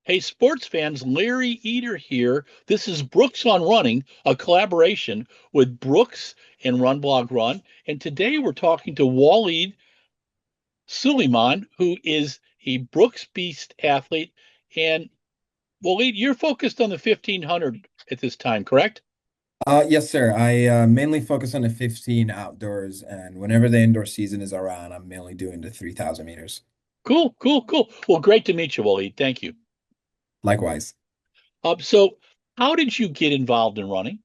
Hey, sports fans, Larry Eater here. This is Brooks on Running, a collaboration with Brooks and Run Blog Run. And today we're talking to Waleed Suliman, who is a Brooks Beast athlete. And Waleed, you're focused on the 1500 at this time, correct? Yes, sir. I mainly focus on the 15 outdoors, and whenever the indoor season is around, I'm mainly doing the 3,000 meters. Cool, cool, cool. Well, great to meet you, Waleed. Thank you. Likewise. So, how did you get involved in running?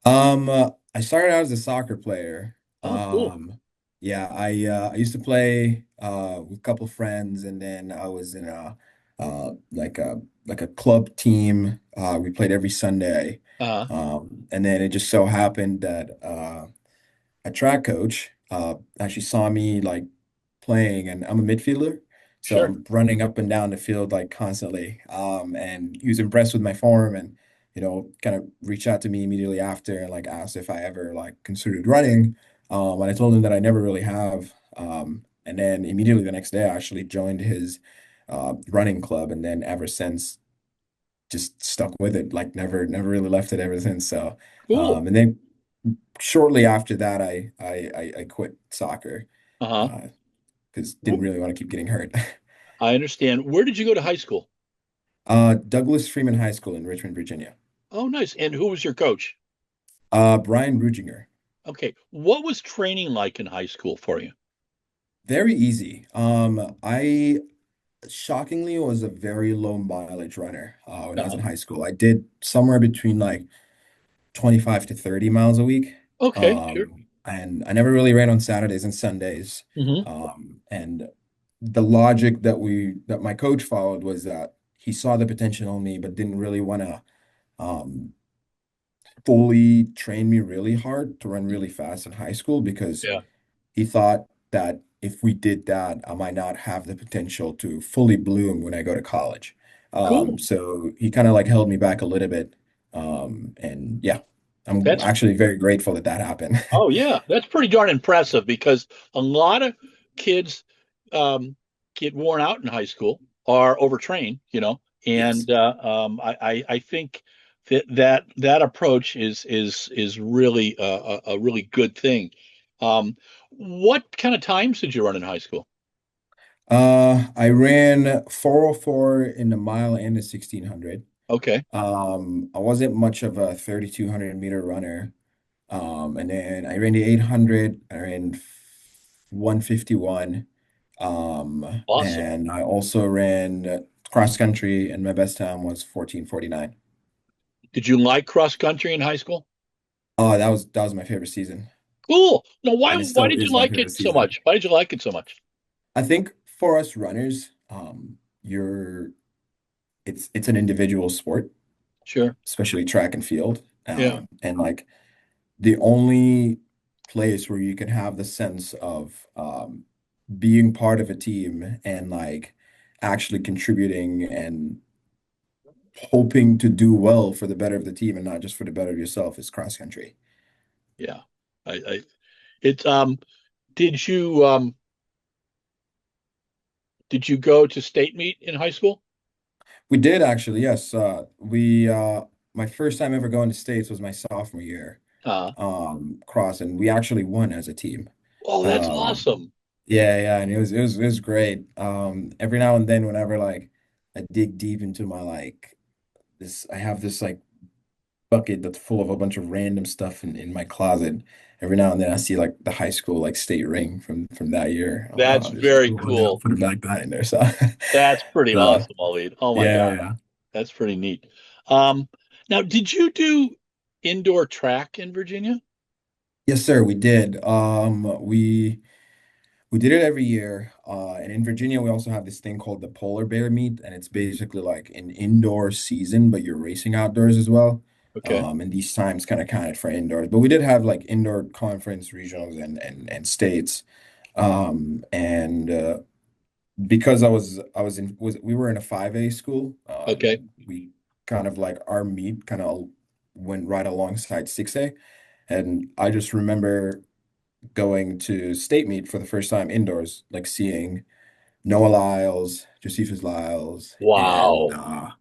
I started out as a soccer player. Oh, cool. Yeah, I used to play with a couple friends, and then I was in a like a club team. We played every Sunday. Uh, And then it just so happened that a track coach actually saw me like playing, and I'm a midfielder, so sure. I'm running up and down the field like constantly. And he was impressed with my form, and kind of reached out to me immediately after and like asked if I ever like considered running. And I told him that I never really have. And then immediately the next day, I actually joined his running club, and then ever since just stuck with it, like never really left it ever since. So, Cool. and then shortly after that, I quit soccer Uh-huh. because didn't really want to keep getting hurt. I understand. Where did you go to high school? Douglas Freeman High School in Richmond, Virginia. Oh, nice. And who was your coach? Brian Ruginger. Okay. What was training like in high school for you? Very easy. I shockingly was a very low mileage runner when I was Uh-huh. in high school. I did somewhere between like 25 to 30 miles a week. Okay, sure. And I never really ran on Saturdays and Sundays. Hmm. And the logic that my coach followed was that he saw the potential in me, but didn't really want to um, fully train me really hard to run really fast in high school because Yeah. he thought that if we did that, I might not have the potential to fully bloom when I go to college. Cool. So he kind of like held me back a little bit. And yeah, I'm That's actually very grateful that that happened. Oh yeah, that's pretty darn impressive because a lot of kids um, get worn out in high school, are overtrained, Yes. and I think that approach is really a really good thing. What kind of times did you run in high school? I ran 404 in the mile and the 1600. Okay, I wasn't much of a 3,200 meter runner. And then I ran the 800, I ran 151. awesome. And I also ran cross country, and my best time was 14:49. Did you like cross country in high school? Oh, that was my favorite season. Cool. No, why And it why still did you is my like favorite it so season. much? Why did you like it so much? I think for us runners, you're it's an individual sport, Sure. especially track and field. Yeah. And like the only place where you can have the sense of being part of a team and like actually contributing and hoping to do well for the better of the team and not just for the better of yourself is cross country. Yeah. I it did you did you go to state meet in high school? We did actually, yes. We My first time ever going to States was my sophomore year, Uh, cross, and we actually won as a team. oh, that's Um, awesome. yeah, yeah, and it was great. Every now and then, whenever like I dig deep into my like this, I have this like bucket that's full of a bunch of random stuff in my closet. Every now and then I see like the high school like state ring from that year. I'm like, That's oh, just like very one day I'll cool. put it back behind there. So, That's pretty so awesome, Waleed. Oh my yeah, God, yeah. that's pretty neat. Um, Now, did you do indoor track in Virginia? Yes, sir, we did. We did it every year. And in Virginia, we also have this thing called the Polar Bear Meet, and it's basically like an indoor season, but you're racing outdoors as well. Okay, And these times kind of counted for indoors, but we did have like indoor conference, regionals, and states. And Because I was in was we were in a 5A school, okay. we kind of like our meet kind of went right alongside 6A. And I just remember going to state meet for the first time indoors, like seeing Noah Lyles, Josephus Lyles, and Wow.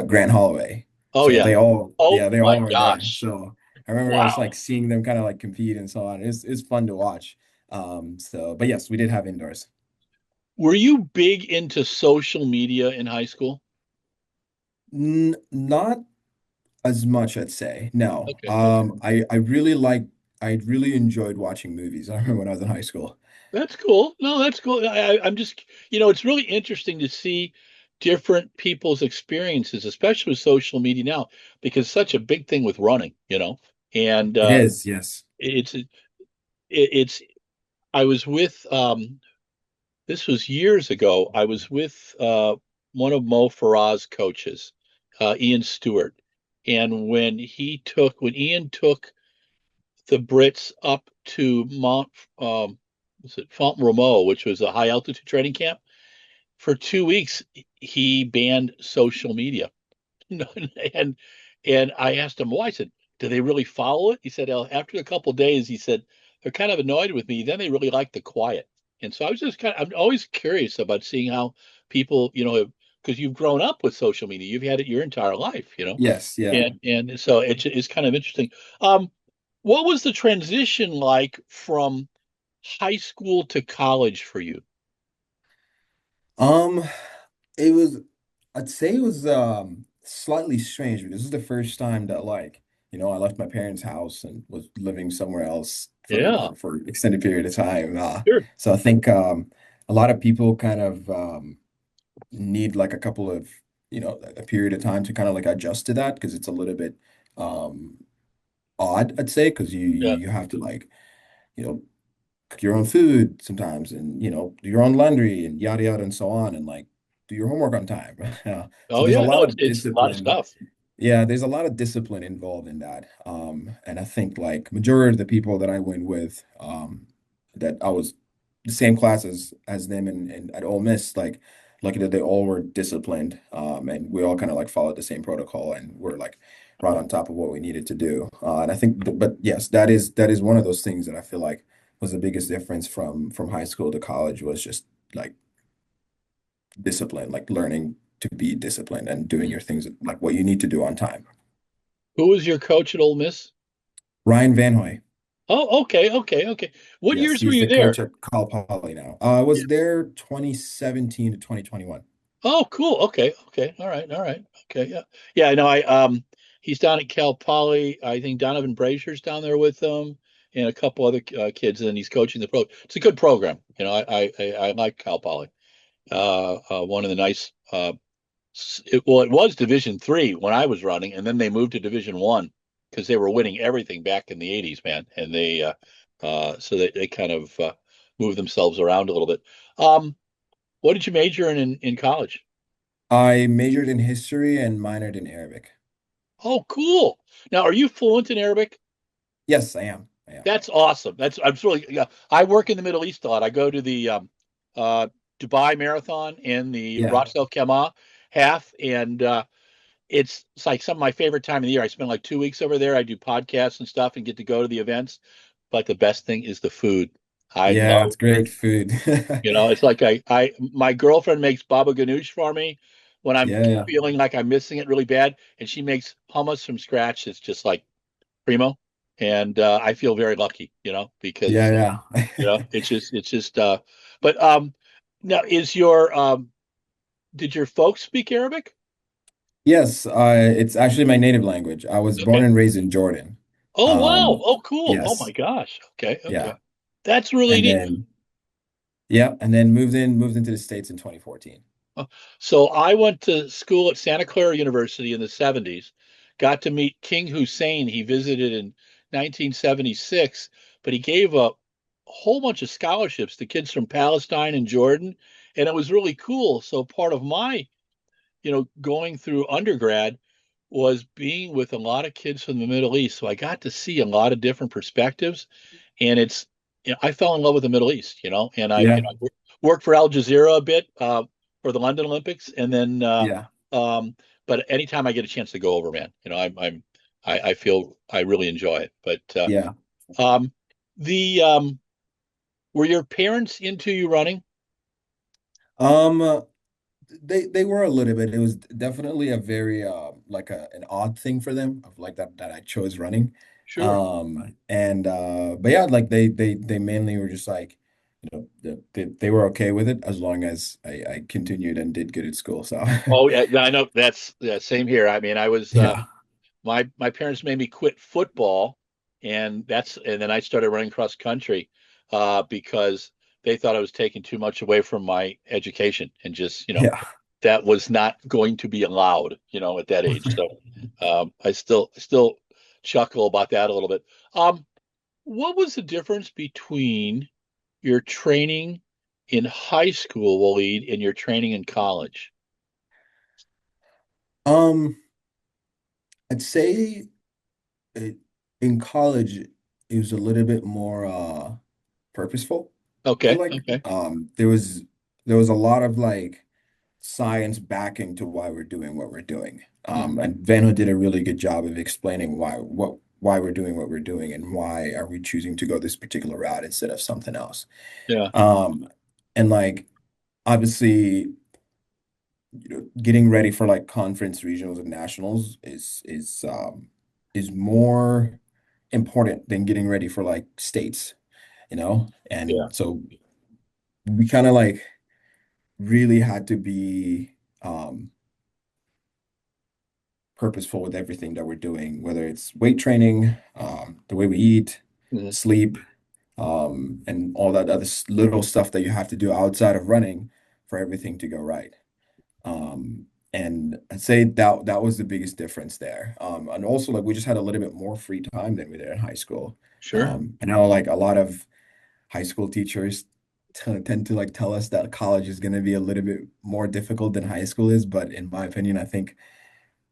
Grant Holloway. Oh So yeah. they all, Oh yeah, they my all were there. gosh. So I remember just like Wow. seeing them kind of like compete and so on. It's fun to watch. But yes, we did have indoors. Were you big into social media in high school? N Not as much, I'd say. No. Okay, okay. I really enjoyed watching movies. I remember when I was in high school. That's cool. No, that's cool. I'm just, it's really interesting to see different people's experiences, especially with social media now, because it's such a big thing with running, and It is, yes. it's, I was with, this was years ago. I was with one of Mo Farah's coaches, Ian Stewart. And when Ian took the Brits up to was it Font Romeu, which was a high altitude training camp, for 2 weeks, he banned social media. and and I asked him why. I said, "Do they really follow it?" He said, "After a couple of days, he said they're kind of annoyed with me. Then they really like the quiet." And so I was just I'm always curious about seeing how people, because you've grown up with social media, you've had it your entire life. Yes, yeah. And so it's kind of interesting. Um, what was the transition like from high school to college for you? Um, it was, I'd say it was slightly strange because this is the first time that like, I left my parents' house and was living somewhere else Yeah, for extended period of time. sure. So I think a lot of people kind of need like a couple of, a period of time to kind of like adjust to that because it's a little bit um odd, I'd say, because Yeah. you have to like, you know, cook your own food sometimes and do your own laundry and yada yada and so on and like do your homework on time. So Oh there's a yeah. lot No, it's of it's a lot of discipline. stuff. Yeah, there's a lot of discipline involved in that. And I think like majority of the people that I went with, that I was the same class as them and at Ole Miss, like lucky that they all were disciplined. And we all kind of like followed the same protocol and we're like right on top of what we needed to do. And I think, but yes, that is one of those things that I feel like was the biggest difference from high school to college was just like discipline, like learning to be disciplined and doing Mm. your things like what you need to do on time. Who was your coach at Ole Miss? Ryan Van Hoy. Oh, okay, okay, okay. What Yes, years were he's you the there? coach at Cal Poly now. I Yeah. was there 2017 to 2021. Oh, cool. Okay, okay. All right, all right. Okay, yeah. Yeah, I know he's down at Cal Poly. I think Donovan Brazier's down there with them and a couple other kids, and he's coaching the pro. It's a good program. I like Cal Poly. One of the nice it was Division 3 when I was running, and then they moved to Division 1 because they were winning everything back in the '80s, man. And so they kind of moved themselves around a little bit. Um, what did you major in college? I majored in history and minored in Arabic. Oh, cool. Now, are you fluent in Arabic? Yes, I am. I am. That's awesome. I'm really, yeah. I work in the Middle East a lot. I go to the uh, Dubai Marathon and the Yeah. Ras Al Khaimah half, and it's like some of my favorite time of the year. I spend like 2 weeks over there. I do podcasts and stuff and get to go to the events. But the best thing is the food. I Yeah, love, it's great food. it's like my girlfriend makes baba ganoush for me when I'm Yeah, yeah. feeling like I'm missing it really bad, and she makes hummus from scratch. It's just like primo, and I feel very lucky, because Yeah, yeah. it's just. But now is your did your folks speak Arabic? Yes, it's actually my native language. I was born Okay. and raised in Jordan. Oh wow. Um, Oh cool. Oh my yes. gosh. Okay. Okay. Yeah. That's really And neat. then yeah, and then moved into the States in 2014. So I went to school at Santa Clara University in the 70s. Got to meet King Hussein. He visited in 1976, but he gave a whole bunch of scholarships to kids from Palestine and Jordan, and it was really cool. So part of my, going through undergrad was being with a lot of kids from the Middle East. So I got to see a lot of different perspectives, and I fell in love with the Middle East, and Yeah. I worked for Al Jazeera a bit for the London Olympics, and then Yeah. um, but anytime I get a chance to go over, man, I feel I really enjoy it. But Yeah. um, the were your parents into you running? Um, they were a little bit. It was definitely a very like an odd thing for them of like that I chose running. Sure. And but yeah, like they mainly were just like, they were okay with it as long as I continued and did good at school. So Oh, yeah, I know that's yeah, same here. I mean, I was yeah. my parents made me quit football, and then I started running cross country because they thought I was taking too much away from my education, and just Yeah. that was not going to be allowed, at that age. So I still chuckle about that a little bit. What was the difference between your training in high school, Waleed, and your training in college? Um, I'd say it, in college it was a little bit more purposeful. I feel Okay, like okay. there was a lot of like science backing to why we're doing what we're doing. Mhm. And Vanho did a really good job of explaining why we're doing what we're doing and why are we choosing to go this particular route instead of something else. Yeah, Um, and like obviously, getting ready for like conference, regionals, and nationals is more important than getting ready for like states, yeah. And so we kind of like really had to be purposeful with everything that we're doing, whether it's weight training, the way we eat, Mhm. sleep, and all that other little stuff that you have to do outside of running for everything to go right. And I'd say that was the biggest difference there. And also like we just had a little bit more free time than we did in high school. Sure. I know like a lot of high school teachers tend to like tell us that college is going to be a little bit more difficult than high school is, but in my opinion, I think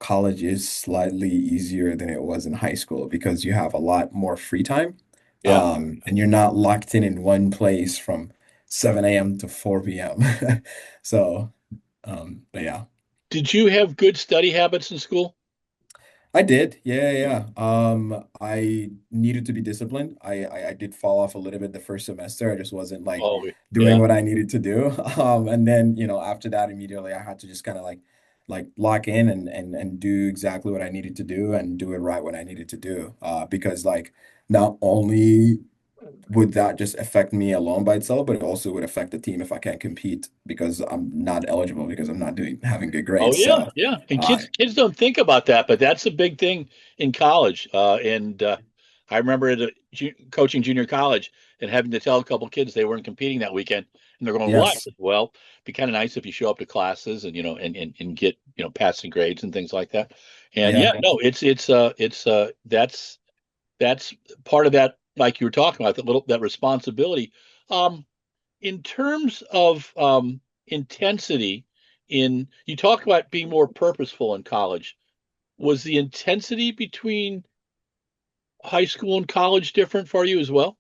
college is slightly easier than it was in high school because you have a lot more free time. Yeah. And you're not locked in one place from 7 a.m. to 4 p.m. So, but yeah. Did you have good study habits in school? I did. Yeah, yeah. I needed to be disciplined. I did fall off a little bit the first semester. I just wasn't like Oh, doing yeah. what I needed to do. And then, after that, immediately I had to just kind of like lock in and do exactly what I needed to do and do it right when I needed to do. Because like not only would that just affect me alone by itself, but it also would affect the team if I can't compete because I'm not eligible because I'm not doing having good Oh, grades. yeah. So Yeah. And uh kids don't think about that, but that's a big thing in college. And I remember coaching junior college and having to tell a couple kids they weren't competing that weekend, and they're going, "What?" I yes. said, well, it'd be kind of nice if you show up to classes and and get passing grades and things like that. And yeah, Yeah. no, it's that's part of that, like you were talking about, that responsibility. Um, in terms of intensity, you talk about being more purposeful in college. Was the intensity between high school and college different for you as well?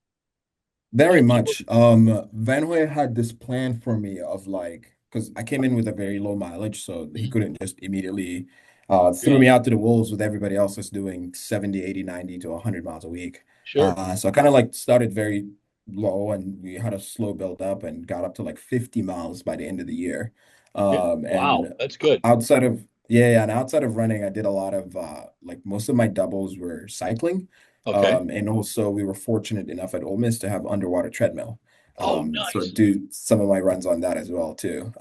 Very Like, much. Van Hoy had this plan for me of like, because I came in with a very low mileage, so he Mhm. couldn't just immediately threw Yeah, me out to the wolves with everybody else that's doing 70, 80, 90 to 100 miles a week. sure. So I kind of like started very low and we had a slow build up and got up to like 50 miles by the end of the year. Yeah. Wow, And that's good. outside of, yeah, yeah, and outside of running, I did a lot of like most of my doubles were cycling. Okay. And also we were fortunate enough at Ole Miss to have underwater treadmill. Oh, So I nice. do some of my runs on that as well too.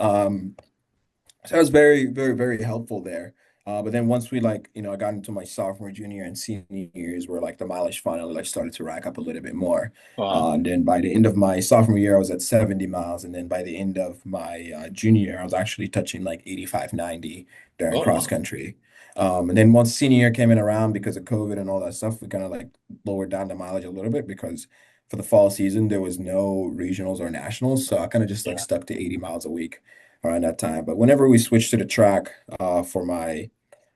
So that was very, very, very helpful there. But then once we like, I got into my sophomore, junior, and senior years where like the mileage finally like started to rack up a little bit more. Wow. And then by the end of my sophomore year, I was at 70 miles. And then by the end of my junior year, I was actually touching like 85, 90 during Oh, cross wow. country. And then once senior year came in around because of COVID and all that stuff, we kind of like lowered down the mileage a little bit because for the fall season, there was no regionals or nationals. So I kind of just like Yeah. stuck to 80 miles a week around that time. But whenever we switched to the track for my,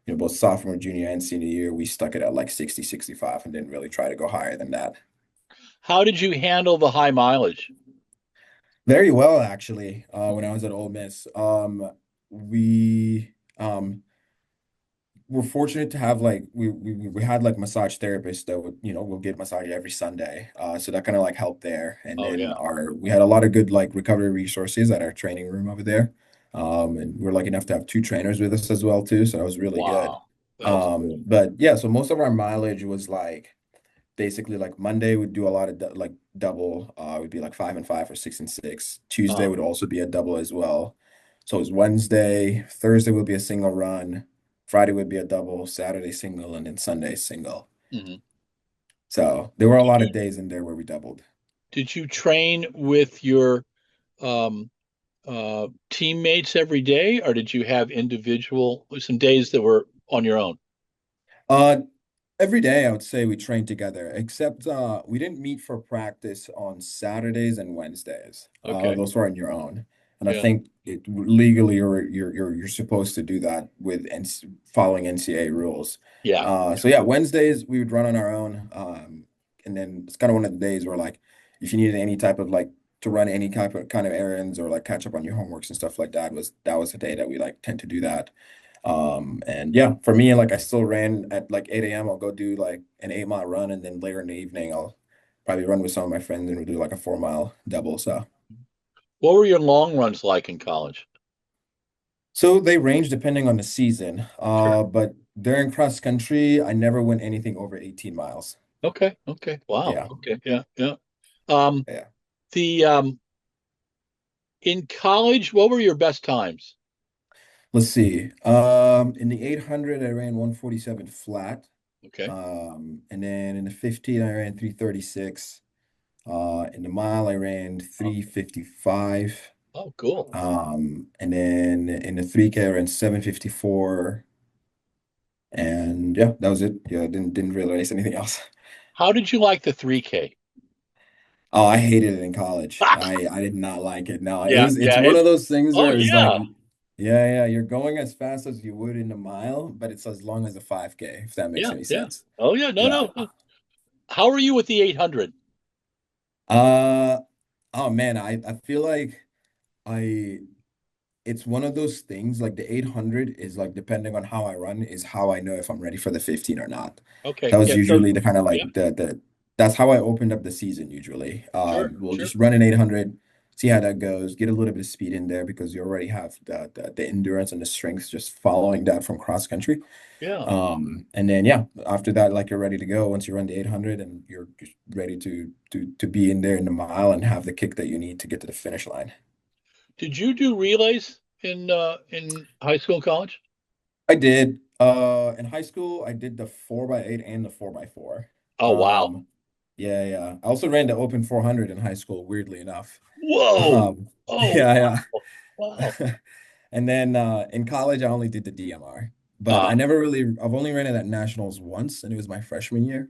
both sophomore, junior, and senior year, we stuck it at like 60, 65 and didn't really try to go higher than that. How did you handle the high mileage? Very well, actually, when I was at Ole Miss. We we're fortunate to have like we had like massage therapists that would, we'll get massage every Sunday. So that kind of like helped there. And Oh then yeah. our we had a lot of good like recovery resources at our training room over there. And we're lucky enough to have two trainers with us as well too. So that was really good. Wow. That's good. But yeah, so most of our mileage was like basically like Monday would do a lot of like double. Would be like 5 and 5 or 6 and 6. Tuesday Uh, would also be a double as well. So it's Wednesday, Thursday would be a single run, Friday would be a double, Saturday single, and then Sunday single. mhm. So there were a Did lot you of days in there where we doubled. did you train with your um, teammates every day, or did you have individual some days that were on your own? Uh, Every day, I would say we trained together, except we didn't meet for practice on Saturdays and Wednesdays. Okay. Those were on your own, and I Yeah. think legally you're supposed to do that with following NCAA rules. Yeah. So yeah, Wednesdays we would run on our own, and then it's kind of one of the days where like if you needed any type of like to run any kind of errands or like catch up on your homeworks and stuff like that was the day that we like tend to do that. And yeah, for me, like I still ran at like 8 a.m. I'll go do like an 8 mile run, and then later in the evening, I'll probably run with some of my friends and we'll do like a 4 mile double. What were your long runs like in college? So they range depending on the season. Sure. But during cross country, I never went anything over 18 miles. Okay. Okay. Wow. Yeah. Okay. Yeah. Yeah. Um, Yeah. the in college, what were your best times? Let's see. In the 800, I ran 147 flat. Okay. And then in the 15, I ran 336. In the mile, I ran Oh, 355. oh, cool. And then in the 3K, I ran 754. And yeah, that was it. Yeah, I didn't realize anything else. How did you like the 3K? Oh, I hated it in college. I did not like it. No, Yeah. it's Yeah. one of those things Oh where it's like, yeah. yeah, you're going as fast as you would in a mile, but it's as long as a 5K, if that makes Yeah. any Yeah. sense. Oh yeah. No. Yeah. No. How are you with the 800? Uh, oh man, I feel like I it's one of those things like the 800 is like depending on how I run is how I know if I'm ready for the 15 or not. Okay. That was Yeah. So usually the kind of yeah. like the that's how I opened up the season usually. Sure. We'll Sure. just run an 800, see how that goes, get a little bit of speed in there because you already have the endurance and the strength just following that from cross country. Yeah. And then yeah, after that, like you're ready to go once you run the 800 and you're just ready to be in there in the mile and have the kick that you need to get to the finish line. Did you do relays in high school and college? I did. In high school, I did the 4x8 and the 4x4. Oh wow. Um, yeah. I also ran the open 400 in high school, weirdly enough. Whoa. Um, Oh yeah, wow. Wow. yeah. And then in college, I only did the DMR. But Uh, I've only ran it at nationals once, and it was my freshman year.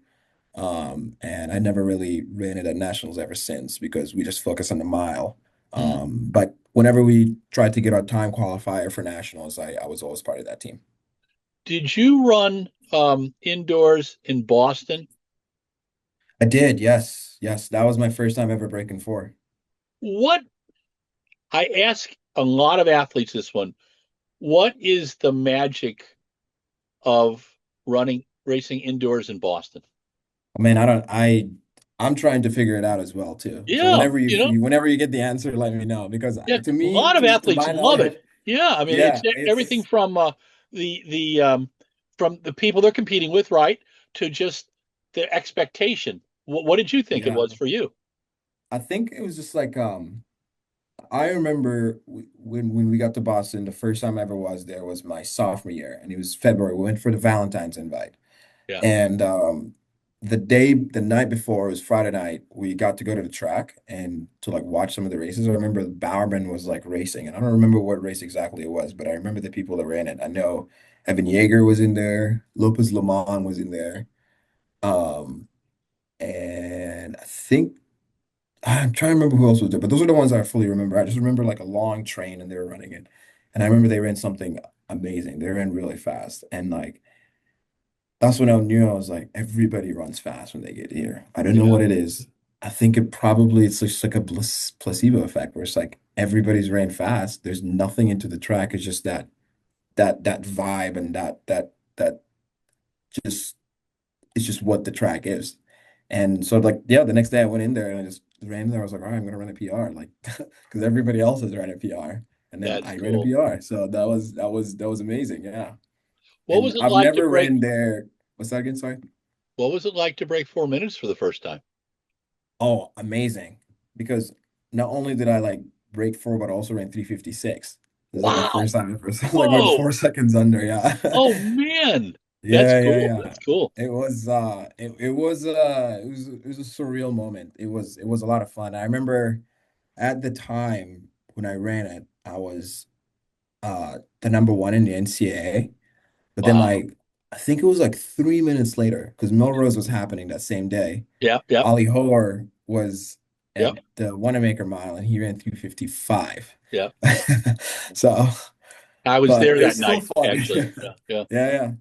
And I never really ran it at nationals ever since because we just focus on the mile. hmm. But whenever we tried to get our time qualifier for nationals, I was always part of that team. Did you run indoors in Boston? I did, yes. Yes, that was my first time ever breaking four. What I ask a lot of athletes this one, what is the magic of running racing indoors in Boston? I mean, I'm trying to figure it out as well too. So Yeah, you know, whenever you get the answer, let me know because yeah, to a me, lot of to athletes my love knowledge, it. Yeah, I mean, it's yeah, everything it's the from the people they're competing with, right, to just the expectation. What did you think it yeah. was for you? I think it was just like I remember when we got to Boston, the first time I ever was there was my sophomore year, and it was February. We went for the Valentine's invite. Yeah. And the night before, it was Friday night, we got to go to the track and to like watch some of the races. I remember Bowerman was like racing, and I don't remember what race exactly it was, but I remember the people that ran it. I know Evan Yeager was in there, Lopez Lemon was in there. Um, and I think I'm trying to remember who else was there, but those are the ones I fully remember. I just remember like a long train and they were running it. And I remember they ran something amazing. They ran really fast. And like that's when I knew I was like, everybody runs fast when they get here. I don't know Yeah. what it is. I think it's just like a placebo effect where it's like everybody's ran fast. There's nothing into the track. It's just that vibe and that that just it's just what the track is. And so like yeah, the next day I went in there and I just ran there. I was like, all right, I'm gonna run a PR, like because everybody else is running a PR. And then That's I ran a cool. PR. So that was amazing. Yeah. What And was it I've like to never break? ran there. What's that again? Sorry. What was it like to break 4 minutes for the first time? Oh, amazing. Because not only did I like break four, but I also ran 356. This is like my Wow. first time ever. So I like went Whoa. 4 seconds under. Yeah. Oh man. That's Yeah, yeah, cool. yeah. That's cool. It was a surreal moment. It was a lot of fun. I remember at the time when I ran it, I was the number one in the NCAA. But then Wow. like I think it was like 3 minutes later, because Melrose was happening that same day. Yep. Yep. Ollie Hoare was at Yep. the Wanamaker mile and he ran 3:55. Yep. So, I was but there that it's still night, fun. actually. Yeah. Yeah. Yeah, yeah.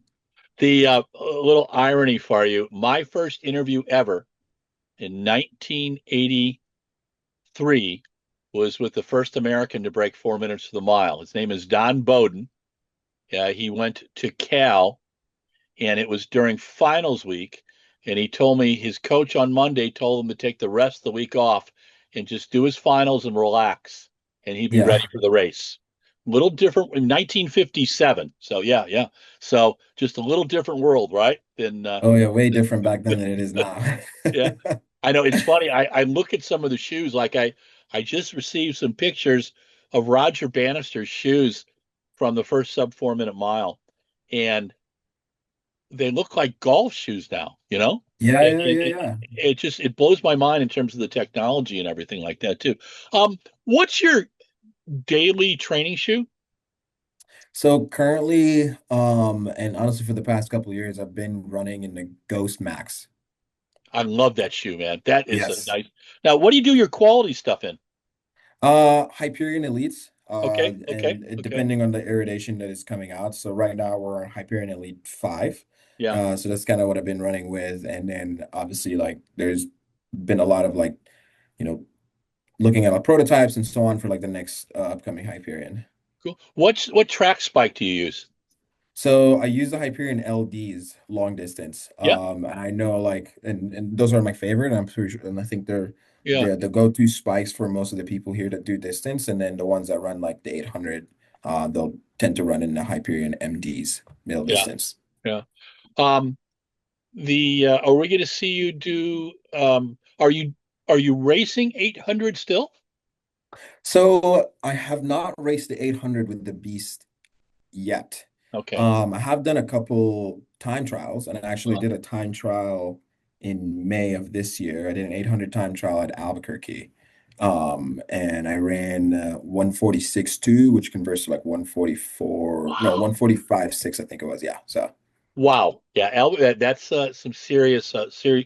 The a little irony for you. My first interview ever in 1983 was with the first American to break 4 minutes for the mile. His name is Don Bowden. He went to Cal, and it was during finals week. And he told me his coach on Monday told him to take the rest of the week off and just do his finals and relax, and he'd be ready Yeah. for the race. A little different in 1957. So yeah, yeah. So just a little different world, right? Than Oh yeah, way different back then than it is now. yeah. I know it's funny. I look at some of the shoes. I just received some pictures of Roger Bannister's shoes from the first sub 4 minute mile, and they look like golf shoes now. Yeah, It, yeah, it, yeah, it, yeah. it just it blows my mind in terms of the technology and everything like that too. What's your daily training shoe? So currently, and honestly for the past couple of years, I've been running in the Ghost Max. I love that shoe, man. That is a Yes. nice. Now, what do you do your quality stuff in? Hyperion Elites, Okay, okay, and okay. depending on the irradiation that is coming out. So right now we're on Hyperion Elite 5. Yeah, So that's kind of what I've been running with. And then obviously like there's been a lot of like, you know, looking at like prototypes and so on for like the next upcoming Hyperion. cool. What track spike do you use? So I use the Hyperion LDs long distance. Yeah, And I know like and those are my favorite. And I'm pretty sure, and I think they're yeah, the go-to spikes for most of the people here that do distance. And then the ones that run like the 800, they'll tend to run in the Hyperion MDs, middle yeah, distance. yeah. Um, the Are we going to see you do? Are you racing 800 still? So I have not raced the 800 with the Beast yet. Okay. I have done a couple time trials, and I actually Uh, did a time trial in May of this year. I did an 800 time trial at Albuquerque. And I ran 146.2, which converts to like 144, no, wow. 145.6, I think it was. Yeah. So Wow. Yeah, that's some serious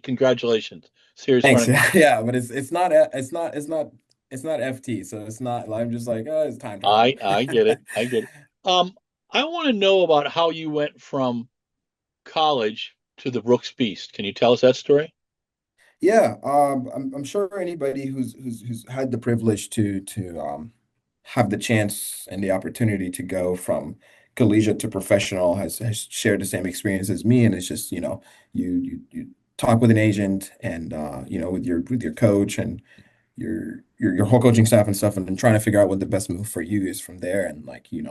congratulations. Serious thanks. running. Yeah, but it's not FT, so it's not like I'm just like, oh, it's time trial. I get it. I get it. Um, I want to know about how you went from college to the Brooks Beast. Can you tell us that story? Yeah, I'm sure anybody who's had the privilege to have the chance and the opportunity to go from collegiate to professional has shared the same experience as me. And it's just, you talk with an agent and with your coach and your whole coaching staff and stuff, and then trying to figure out what the best move for you is from there. And like, you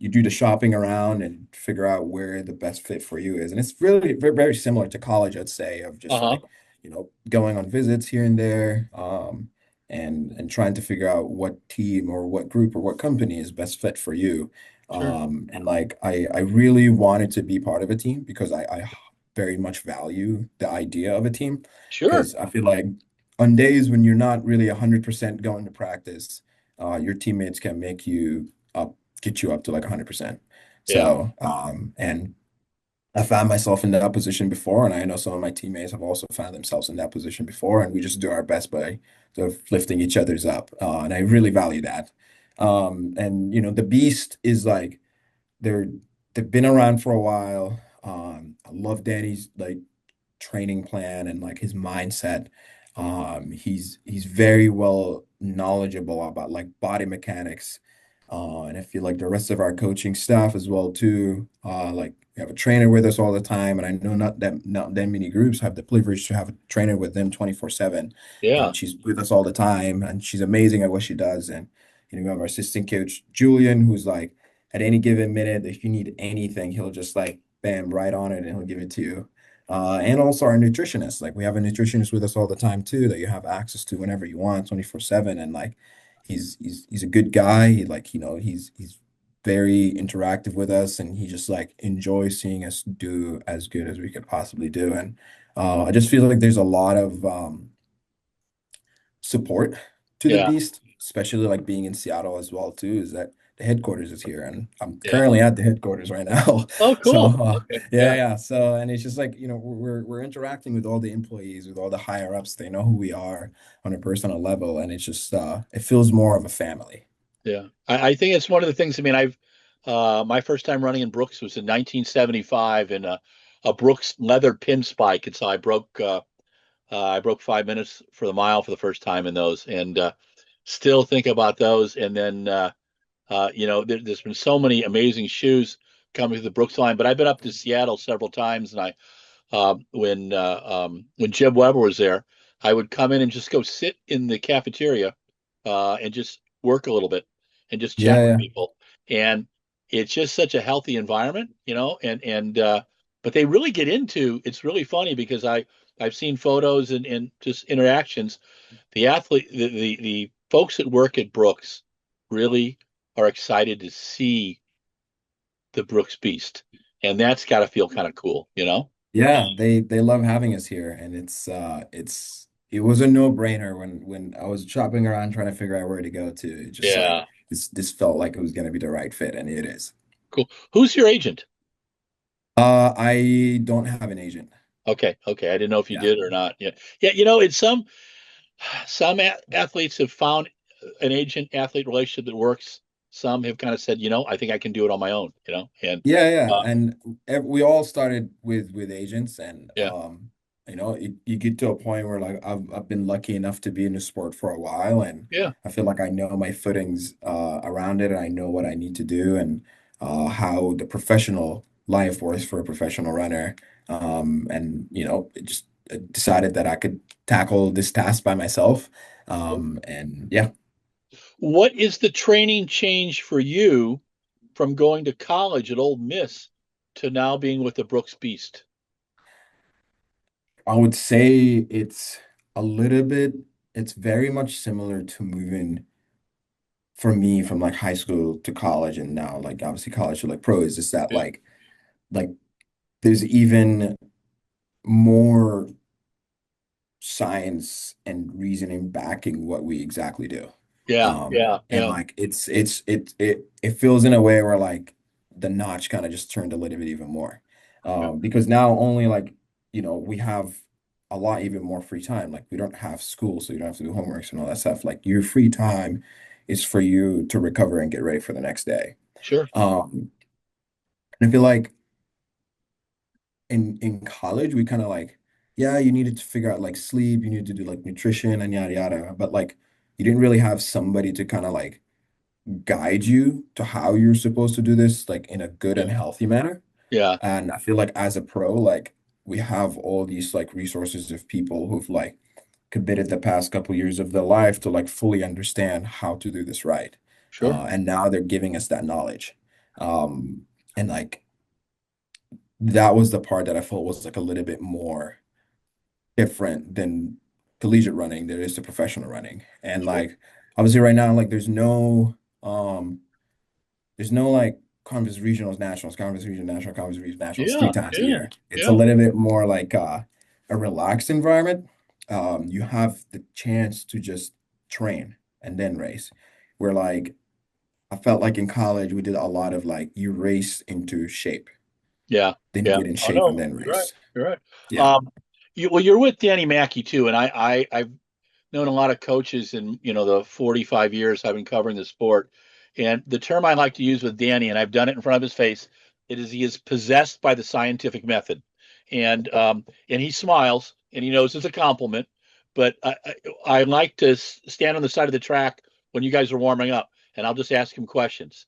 do the shopping around and figure out where the best fit for you is. And it's really very, very similar to college, I'd say, of just Uh-huh. like, going on visits here and there, and trying to figure out what team or what group or what company is best fit for you. Sure. And like I really wanted to be part of a team because I very much value the idea of a team Sure. because I feel like on days when you're not really 100% going to practice, your teammates can make you up, get you up to like 100%. Yeah. So, and I found myself in that position before, and I know some of my teammates have also found themselves in that position before, and we just do our best by sort of lifting each other's up. And I really value that. And the Beast is like they're they've been around for a while. I love Danny's like training plan and like his mindset. He's very well knowledgeable about like body mechanics. And I feel like the rest of our coaching staff as well too. Like we have a trainer with us all the time, and I know not that many groups have the privilege to have a trainer with them 24/7, Yeah. and she's with us all the time, and she's amazing at what she does. And we have our assistant coach Julian, who's like at any given minute, if you need anything, he'll just like bam right on it, and he'll give it to you. And also our nutritionist, like we have a nutritionist with us all the time too, that you have access to whenever you want, 24/7, and like he's a good guy. He like he's very interactive with us, and he just like enjoys seeing us do as good as we could possibly do. And I just feel like there's a lot of support to the Yeah. beast, especially like being in Seattle as well too, is that the headquarters is here, and I'm Yeah. currently at the headquarters right now. Oh, So cool. Okay. yeah, Yeah. yeah. So and it's just like, we're interacting with all the employees, with all the higher ups. They know who we are on a personal level, and it's just it feels more of a family. Yeah. I think it's one of the things. I mean, my first time running in Brooks was in 1975 in a Brooks leather pin spike. And so I broke 5 minutes for the mile for the first time in those, and still think about those. And then, there's been so many amazing shoes coming to the Brooks line, but I've been up to Seattle several times, and when Jim Weber was there, I would come in and just go sit in the cafeteria and just work a little bit and just chat Yeah, with yeah. people. And it's just such a healthy environment. And but they really get into it's really funny because I've seen photos and just interactions. The folks that work at Brooks really are excited to see the Brooks Beast. And that's got to feel kind of cool. Yeah, they love having us here, and it was a no-brainer when I was shopping around trying to figure out where to go to. It just like Yeah. this felt like it was gonna be the right fit, and it is. Cool. Who's your agent? I don't have an agent. Okay, okay. I didn't know if you Yeah. did or not. Yeah, yeah. It's some athletes have found an agent-athlete relationship that works. Some have kind of said, I think I can do it on my own. And Yeah, yeah, uh, and we all started with agents, and yeah, you get to a point where like I've been lucky enough to be in the sport for a while, and yeah, I feel like I know my footings around it, and I know what I need to do, and how the professional life works for a professional runner. And it just decided that I could tackle this task by myself. And yeah. what is the training change for you from going to college at Ole Miss to now being with the Brooks Beast? I would say a little bit, it's very much similar to moving for me from like high school to college, and now like obviously college to like pro, is just that Yeah, like there's even more science and reasoning backing what we exactly do. yeah, yeah, And yeah, like it feels in a way where like the notch kind of just turned a little bit even more. yeah, Because now only like, we have a lot even more free time. Like we don't have school, so you don't have to do homeworks and all that stuff. Like your free time is for you to recover and get ready for the next day. sure. And I feel like in college we kind of like, yeah, you needed to figure out like sleep, you needed to do like nutrition and yada yada, but like you didn't really have somebody to kind of like guide you to how you're supposed to do this like in a good Yeah, and healthy manner. yeah, And I feel like as a pro, like we have all these like resources of people who've like committed the past couple years of their life to like fully understand how to do this right. sure, And now they're giving us that knowledge. And like that was the part that I felt was like a little bit more different than collegiate running there is to professional running. And sure. like obviously right now, like there's no like conference regionals, nationals, conference region, national, conference region, nationals three Yeah, times a yeah, year. It's a yeah, little bit more like a relaxed environment. You have the chance to just train and then race. Where like I felt like in college we did a lot of like you race into shape, yeah, then you yeah. get in Oh shape and no, then you're right. race. You're right. Yeah. You're with Danny Mackey too, and I've known a lot of coaches in the 45 years I've been covering the sport. And the term I like to use with Danny, and I've done it in front of his face, it is he is possessed by the scientific method, and he smiles and he knows it's a compliment. But I like to stand on the side of the track when you guys are warming up, and I'll just ask him questions,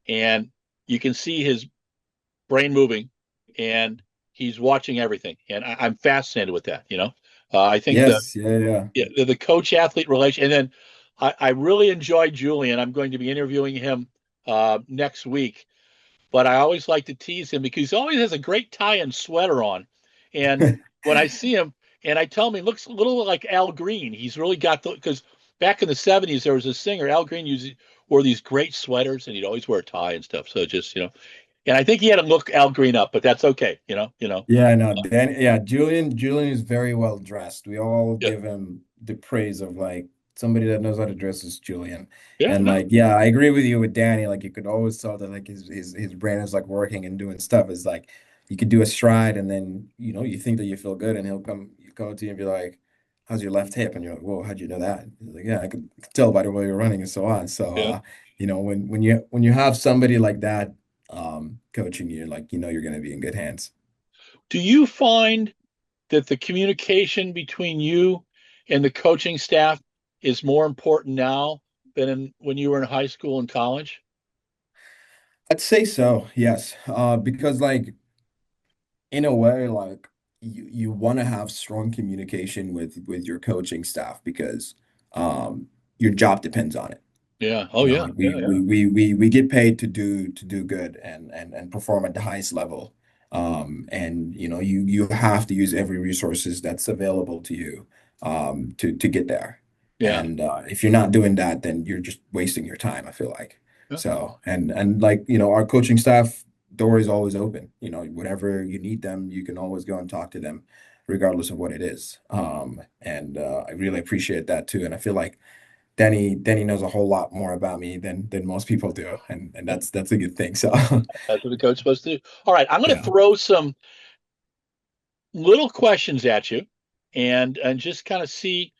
and you can see his brain moving, and he's watching everything, and I'm fascinated with that. I think Yes, yeah, yeah. yeah, the coach athlete relation, and then I really enjoy Julian. I'm going to be interviewing him next week, but I always like to tease him because he always has a great tie and sweater on. And when I see him, and I tell him he looks a little like Al Green, he's really got the, because back in the 70s, there was a singer, Al Green wore these great sweaters and he'd always wear a tie and stuff. So just, and I think he had to look Al Green up, but that's okay. Yeah, I know. Yeah, Julian is very well dressed. We all Yeah, give him the praise of like somebody that knows how to dress is Julian. yeah, And no, like, yeah, I agree with you with Danny. Like you could always tell that like his brain is like working and doing stuff. It's like you could do a stride and then you think that you feel good and he'll come up to you and be like, how's your left hip? And you're like, whoa, how'd you know that? He's like, yeah, I could tell by the way you're running and so on. So yeah. when you have somebody like that coaching you, like you're gonna be in good hands. Do you find that the communication between you and the coaching staff is more important now than when you were in high school and college? I'd say so, yes. Because like in a way, like you want to have strong communication with your coaching staff because your job depends on it. Yeah. Oh, yeah. Like Yeah. Yeah. we get paid to do good and perform at the highest level. And you have to use every resources that's available to you to get there. Yeah. And if you're not doing that, then you're just wasting your time, I feel like. Yeah. So and like our coaching staff door is always open. Whatever you need them, you can always go and talk to them, regardless of what it is. And I really appreciate that too. And I feel like Danny knows a whole lot more about me than most people do, and Yeah. that's a good thing. So That's what the coach's supposed to do. All right. I'm going to yeah. throw some little questions at you and just kind of see.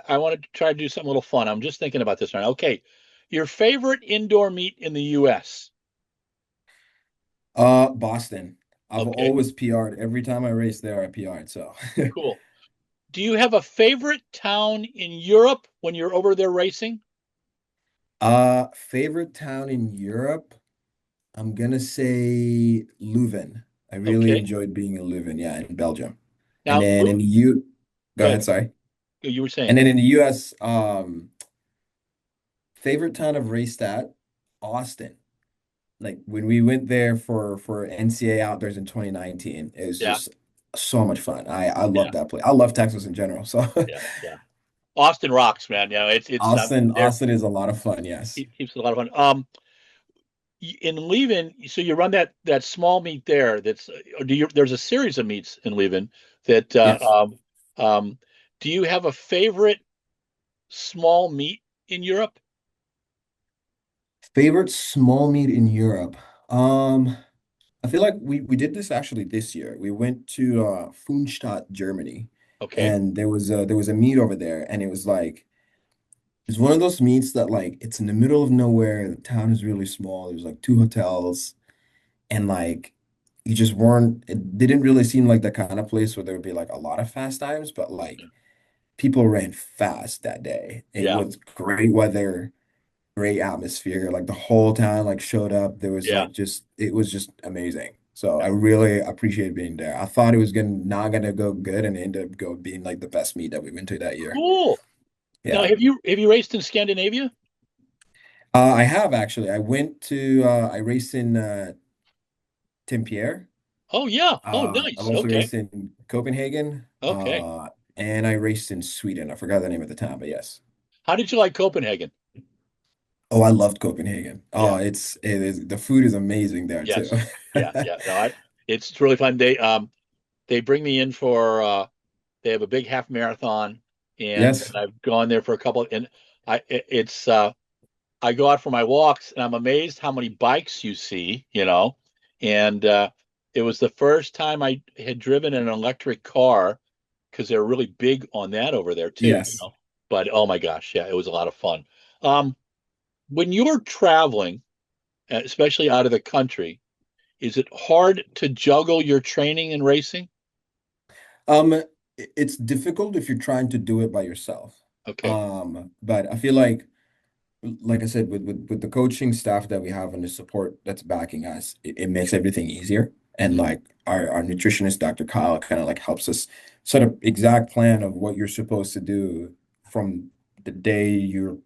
I want to try to do something a little fun. I'm just thinking about this right now. Okay. Your favorite indoor meet in the US? Boston. I've Okay. always PR'd every time I race there. I PR'd. So Cool. Do you have a favorite town in Europe when you're over there racing? favorite town in Europe, I'm gonna say Leuven. I really Okay. enjoyed being in Leuven, yeah, in Belgium. And Now, then in the U, go go ahead. ahead, sorry. You were And saying, then in the US, favorite town I've raced at, Austin. Like when we went there for NCAA Outdoors in 2019, it was yeah, just so much fun. I yeah, love that place. I love Texas in general. So yeah, yeah. Austin rocks, man. It's there. Austin is a lot of fun. Yes. Keeps it a lot of fun. In Leven, so you run that small meet there. There's a series of meets in Leven that Yes. um, do you have a favorite small meet in Europe? Favorite small meet in Europe. I feel like we did this actually this year. We went to Funstadt, Germany, Okay. and there was a meet over there, and it was like it's one of those meets that like it's in the middle of nowhere. The town is really small. There's like two hotels. And like you just weren't it didn't really seem like the kind of place where there would be like a lot of fast times, but like people ran fast that day. It Yeah, was great weather, great atmosphere. Like the whole town like showed up. There was yeah, like just it was just amazing. So yeah. I really appreciate being there. I thought it was gonna not gonna go good and it ended up being like the best meet that we went to that year. Cool. Now, Yeah. have you raced in Scandinavia? I have actually. I raced in Tempier. Oh yeah. Oh I've nice. also Okay. raced in Copenhagen, Okay. and I raced in Sweden. I forgot the name of the town, but yes. How did you like Copenhagen? Oh, I loved Copenhagen. Yeah. Oh, it is the food is amazing there too. Yes. Yeah. Yeah. No, it's really fun. They bring me in for they have a big half marathon, and Yes. I've gone there for a couple, and it's I go out for my walks, and I'm amazed how many bikes you see, and it was the first time I had driven an electric car because they're really big on that over there too, Yes. But oh my gosh, yeah, it was a lot of fun. Um, when you're traveling, especially out of the country, is it hard to juggle your training and racing? It's difficult if you're trying to do it by yourself. Okay. But I feel like I said, with the coaching staff that we have and the support that's backing us, it makes everything easier. And Mhm. like our nutritionist, Dr. Kyle, kind of like helps us set up exact plan of what you're supposed to do from the day you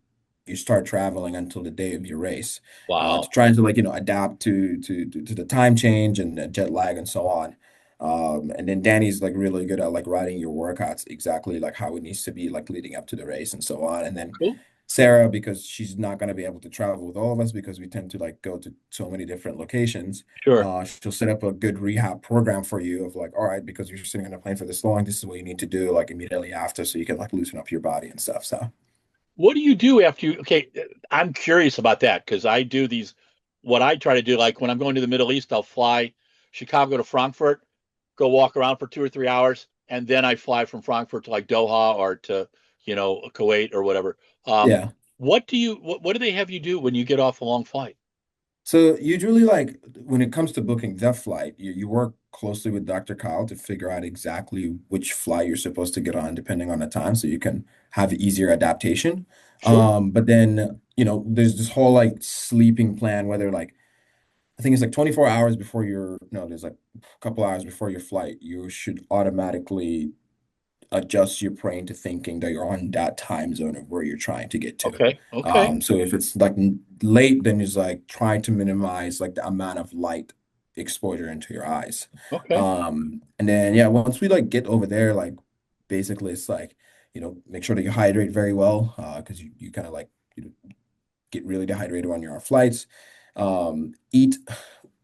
start traveling until the day of your race, to Wow. trying to like, adapt to the time change and jet lag and so on. And then Danny's like really good at like writing your workouts exactly like how it needs to be like leading up to the race and so on. And then Cool. Sarah, because she's not going to be able to travel with all of us because we tend to like go to so many different locations. Sure. She'll set up a good rehab program for you of like, all right, because you're sitting on a plane for this long, this is what you need to do like immediately after so you can like loosen up your body and stuff. So What do you do after you? Okay, I'm curious about that because I do these. What I try to do, like when I'm going to the Middle East, I'll fly Chicago to Frankfurt, go walk around for 2 or 3 hours, and then I fly from Frankfurt to like Doha or to, Kuwait or whatever. Um, yeah. what do they have you do when you get off a long flight? So usually like when it comes to booking the flight, you work closely with Dr. Kyle to figure out exactly which flight you're supposed to get on depending on the time so you can have easier adaptation. Sure. But then, there's this whole like sleeping plan, whether like I think it's like 24 hours before your, no, there's like a couple hours before your flight, you should automatically adjust your brain to thinking that you're on that time zone of where you're trying to get to. Okay. Okay. So if it's like late, then it's like trying to minimize like the amount of light exposure into your eyes. Okay. And then yeah, once we like get over there, like basically it's like, make sure that you hydrate very well, because you kind of like get really dehydrated when you're on flights. Eat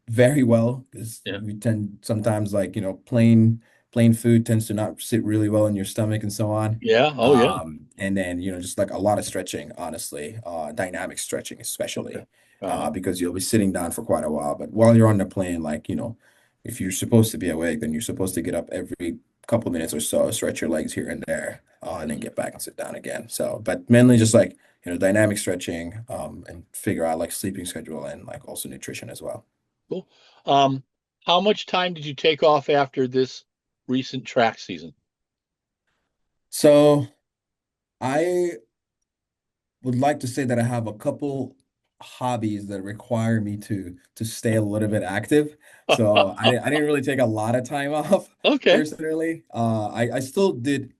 very well because Yeah. we tend sometimes like, plain food tends to not sit really well in your stomach and so on. Yeah. Oh yeah. And then, just like a lot of stretching, honestly, dynamic stretching, Okay. especially, Uh-huh. because you'll be sitting down for quite a while. But while you're on the plane, like, if you're supposed to be awake, then you're supposed to get up every couple minutes or so, stretch your legs here and there, and then Mhm. get back and sit down again. So, but mainly just like, dynamic stretching, and figure out like sleeping schedule and like also nutrition as well. Cool. Um, how much time did you take off after this recent track season? So I would like to say that I have a couple hobbies that require me to stay a little bit active. So I didn't really take a lot of time off Okay. personally. I still did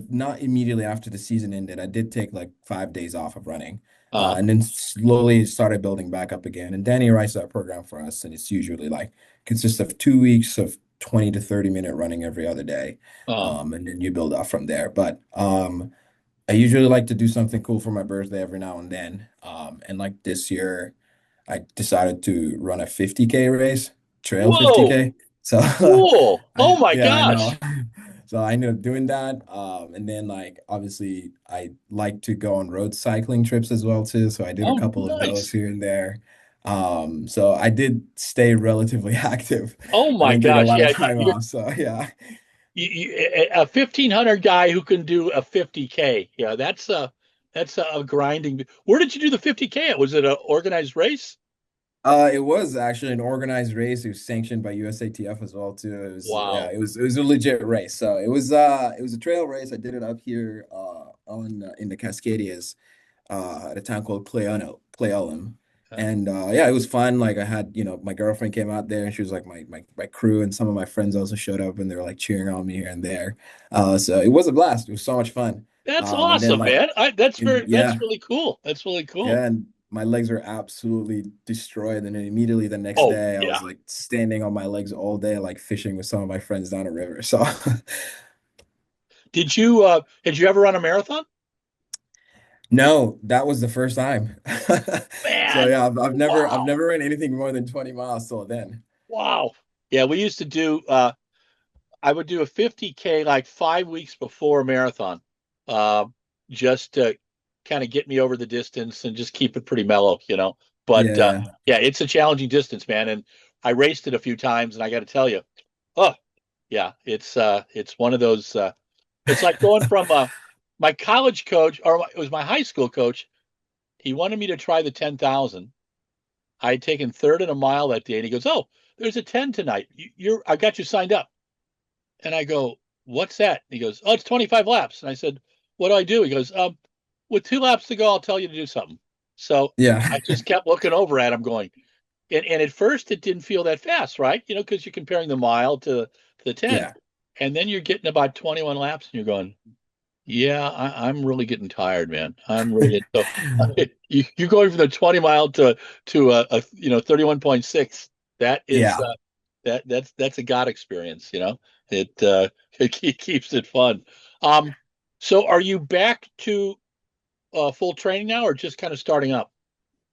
not immediately after the season ended. I did take like 5 days off of running. Uh, And then slowly started building back up again. And Danny writes that program for us, and it's usually like consists of 2 weeks of 20 to 30-minute running every other day. uh, And then you build up from there. But I usually like to do something cool for my birthday every now and then. And like this year, I decided to run a 50K race, trail whoa, 50K. So cool. Oh my yeah, I know. gosh. So I ended up doing that. And then like obviously I like to go on road cycling trips as well too. So I did a Oh, couple of those nice. here and there. So I did stay relatively active. Oh I my didn't take a gosh. lot of Yeah, time off. So yeah. a 1,500 guy who can do a 50K. Yeah, that's a grinding. Where did you do the 50K at? Was it an organized race? It was actually an organized race. It was sanctioned by USATF as well too. It was yeah, Wow. it was a legit race. So it was a trail race. I did it up here on in the Cascadias at a town called Clayellum. Uh, And yeah, it was fun. Like I had, my girlfriend came out there and she was like my crew and some of my friends also showed up and they were like cheering on me here and there. So it was a blast. It was so much fun. that's And then awesome, like man. That's yeah. really cool. That's really cool. Yeah, and my legs were absolutely destroyed. And then immediately the next Oh, day, I yeah. was like standing on my legs all day, like fishing with some of my friends down a river. So, Did you ever run a marathon? no, that was the first time. So Man, yeah, I've wow. never ran anything more than 20 miles till then. Wow. Yeah, we used to do I would do a 50K like 5 weeks before a marathon. Uh, just to kind of get me over the distance and just keep it pretty mellow. But Yeah. yeah, it's a challenging distance, man. And I raced it a few times and I got to tell you, oh, yeah, it's one of those it's like going from my college coach or it was my high school coach. He wanted me to try the 10,000. I had taken third in a mile that day and he goes, "Oh, there's a 10 tonight. I got you signed up." And I go, "What's that?" And he goes, "Oh, it's 25 laps." And I said, "What do I do?" He goes, with 2 laps to go, I'll tell you to do something." So Yeah. I just kept looking over at him going, and at first it didn't feel that fast, right? Because you're comparing the mile to the 10. Yeah. And then you're getting about 21 laps and you're going, yeah, I'm really getting tired, man. I'm really so you're going from the 20 mile to a 31.6. That is Yeah. that's a God experience. It it keeps it fun. Um, so are you back to full training now, or just kind of starting up?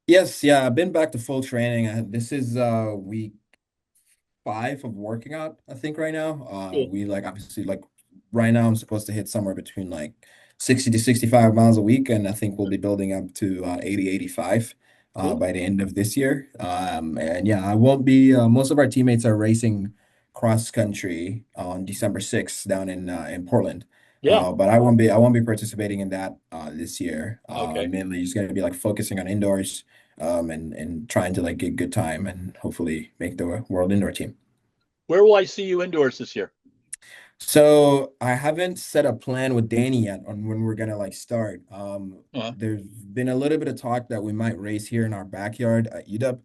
Yes, yeah, I've been back to full training. This is week 5 of working out, I think right now. Cool, We like obviously like right now I'm supposed to hit somewhere between like 60 to 65 miles a week, and I think we'll be building up to 80, 85 cool. by the end of this year. And yeah, I won't be most of our teammates are racing cross country on December 6th down in Portland. Yeah. But I won't be participating in that this year. Okay. Mainly just gonna be like focusing on indoors and trying to like get good time and hopefully make the world indoor team. Where will I see you indoors this year? So I haven't set a plan with Danny yet on when we're gonna like start. Uh, There's been a little bit of talk that we might race here in our backyard at UW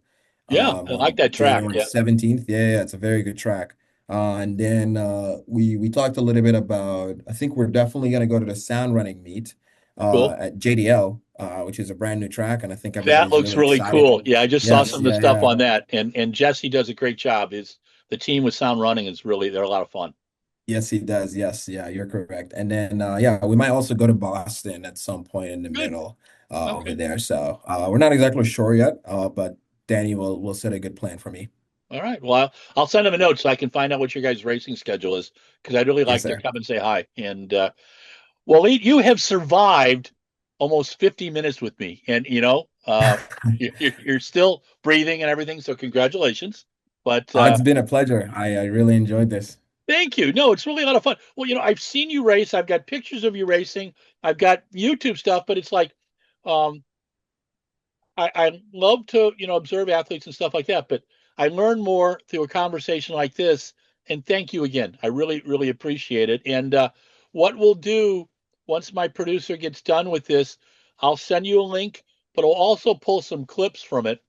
yeah, I like on that track. January Yeah, 17th. Yeah, yeah, it's a very good track. And then we talked a little bit about I think we're definitely gonna go to the sound running meet cool. at JDL, which is a brand new track, and I think That everybody's looks really really excited. cool. Yeah, I just saw Yes, some of the yeah, stuff yeah. on that, and Jesse does a great job. Is the team with Sound Running is really they're a lot of fun. Yes, he does. Yes, yeah, you're correct. And then yeah, we might also go to Boston at some point in the Good. middle over Okay. there. So we're not exactly sure yet, but Danny will set a good plan for me. All right. Well, I'll send him a note so I can find out what your guys' racing schedule is because I'd really Yes, like to sir. come and say hi. And Waleed, you have survived almost 50 minutes with me, and you're still breathing and everything. So congratulations. But It's been a pleasure. I really enjoyed this. thank you. No, it's really a lot of fun. Well, I've seen you race. I've got pictures of you racing. I've got YouTube stuff, but it's like, um, I love to, observe athletes and stuff like that, but I learn more through a conversation like this. And thank you again. I really, really appreciate it. And what we'll do once my producer gets done with this, I'll send you a link, but I'll also pull some clips from it.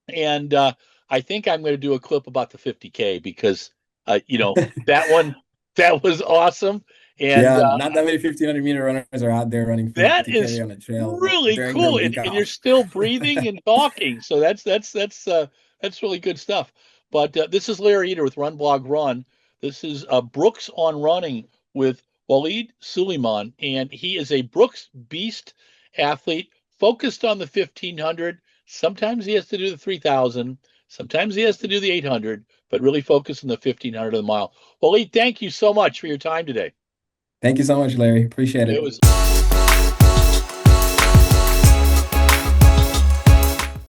And I think I'm going to do a clip about the 50K because, that one, that was awesome. And Yeah, not that many 1500-meter runners are out there running that 50K is on the trail really during their cool. week And you're off. still breathing and talking. So that's really good stuff. But this is Larry Eater with Run Blog Run. This is Brooks on Running with Waleed Suliman, and he is a Brooks Beast athlete focused on the 1500. Sometimes he has to do the 3000. Sometimes he has to do the 800, but really focus on the 1500 of the mile. Waleed, thank you so much for your time today. Thank you so much, Larry. Appreciate It it. was